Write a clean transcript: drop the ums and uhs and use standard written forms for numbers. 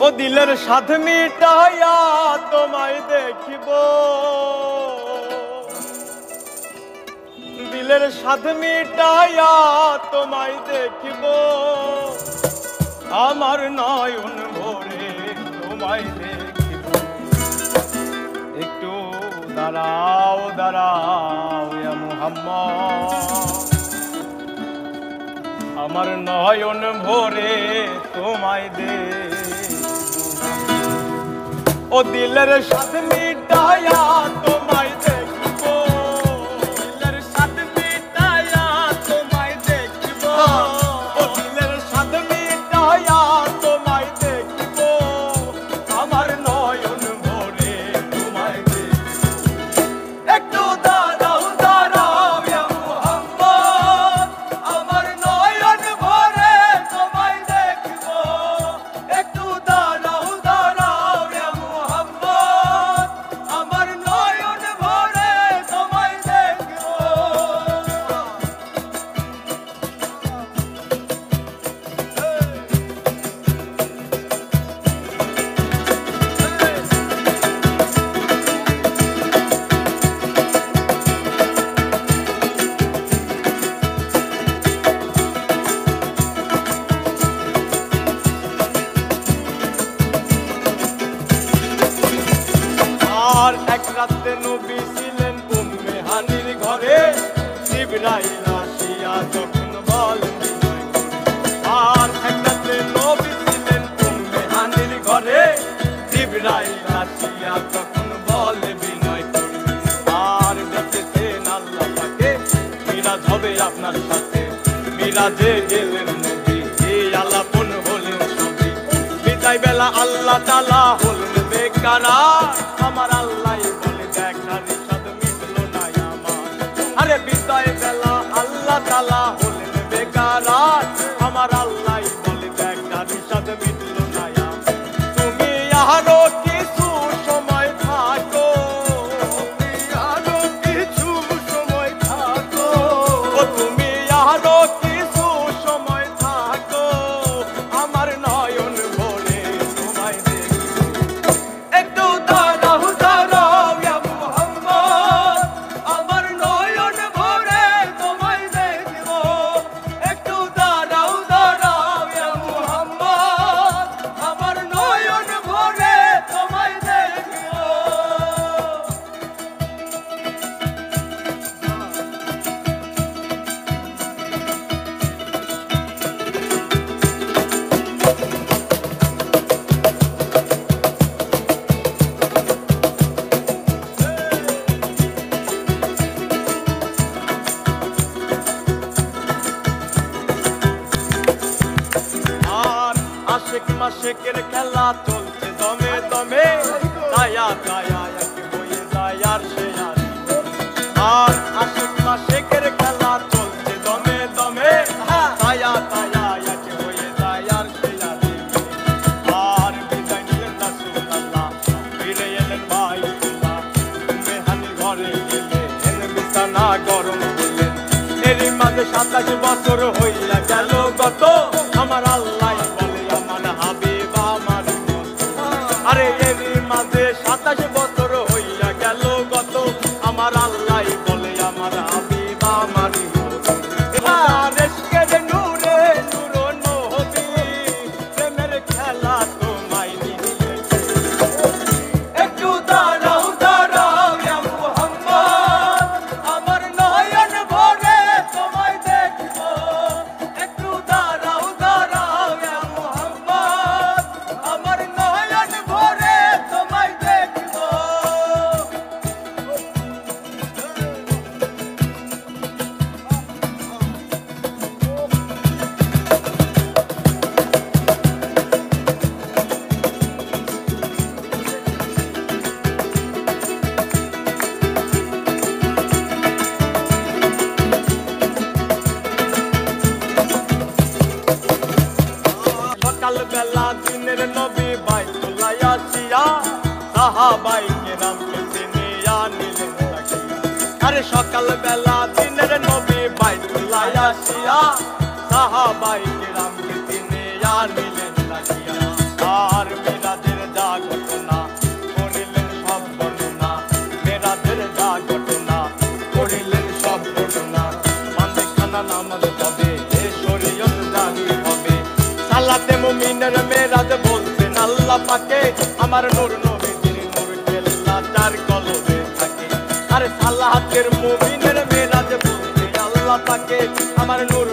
ও দিলের স্বাদ মিটাইয়া তোমায় দেখিব, দিলের স্বাদ মিটাইয়া তোমায় দেখিব, আমার নয়ন ভরে তোমায় দেখিব। একটু দাঁড়াও দাঁড়াও ইয়া মুহাম্মদ, আমার নয়ন ভরে তোমায় দেখিব। ও দিলের স্বাদ মিটাইয়া তোমায় দেখিব, দিলের স্বাদ মিটাইয়া তোমায় দেখিব, ও দিলের স্বাদ মিটাইয়া তোমায় দেখিব, আমার নয়ন ভরে তোমায় দেখিব। একটু দাঁড়াও দাঁড়াও ইয়া মুহাম্মদ, আমার নয়ন ভরে তোমায় দেখিব। একটু দাঁড়াও দাঁড়াও ইয়া মুহাম্মদ, আমার নয়ন ভরে তোমায় দেখিব। আর এক রাতে নবী ছিলেন উম্মে হানির ঘরে, জিবরাইল আসিয়া যখন বলেন বিনয় করে। আর এক রাতে নবী ছিলেন উম্মে হানির ঘরে, জিবরাইল আসিয়া যখন বলে বিনয় করে। আর দেখেছেন আল্লাহ পাকে মিরাজ হবে আপনার সাথে, মিরাজে গেলেন নবী, এই আলাপন হলেন সবই। বিদায় বেলা আল্লাহ তাআলা হলেন বেকারার, আমার আল্লাহ বলে দেখার স্বাদ মিটলো না আমার। আরে বিদায় বেলা আল্লাহ তাআলা হলেন বেকারার, আমার আল্লাহ বলে দেখার স্বাদ মিটলো না আমার। তুমি আরো কিছু সময় থাকো, তুমি আরো কিছু সময় থাকো, ও তুমি আরো কিছু সময় থাকো, আমার নয়ন ভরে তোমায় দেখিব। একটু দাঁড়াও দাঁড়াও ইয়া মুহাম্মদ, আমার নয়ন ভরে তোমায় দেখিব। একটু দাঁড়াও দাঁড়াও ইয়া মুহাম্মদ, আমার নয়ন ভরে তোমায় দেখিব। আর আশিক মাশিকের খেলা চলছে দমে দমে, তায়া তায়া এক হয়ে যায় আর সে আরে। আর আশিক মাশিকের খেলা চলছে দমে দমে, তায়া তায়া এক হয়ে যায় আর সে আরে। আর বিদায় নিলেন রাসূলুল্লাহ, ফিরে এলেন বাইতুল্লাহ, উম্মে হানির ঘরে গেলেন, বিছানা গরম করলেন। এরই মাঝে 27 বছর হইয়া গেল গত, আমার আল্লাহ বলে আমার হাবিব আমার মত। আরে এরই মাঝে 27 বছর হইয়া গেল গত, আমার আল্লাহ বলে আমার হাবিব আমার মত। এবার এসকের নূরে নূর নবী, প্রেমের খেলা তোমায় নিয়েছে। একটু দাঁড়াও দাঁড়াও ইয়া মুহাম্মদ, আমার নয়ন ভরে তোমায় দেখিব। একটু দাঁড়াও দাঁড়াও ইয়া মুহাম্মদ, আমার নয়ন ভরে তোমায় দেখিব। সকাল বেলা দিনের নবী বাইতুল্লাহ আসিয়া, সাহাবাই কেরামকে চিনিয়া নিলেন তাকিয়া। আরে সকাল বেলা দিনের নবী বাইতুল্লাহ আসিয়া, সাহাবাই কেরামকে চিনিয়া নিলেন তাকিয়া। আর মেরাজ বলছেন আল্লাহ পাকে আমার নূর নবীজির নূর কেল্লা চার কলবে থাকে। আরে সালাহাতের মুমিনের মেরাজ বলছে আল্লাহ পাকে আমার নূর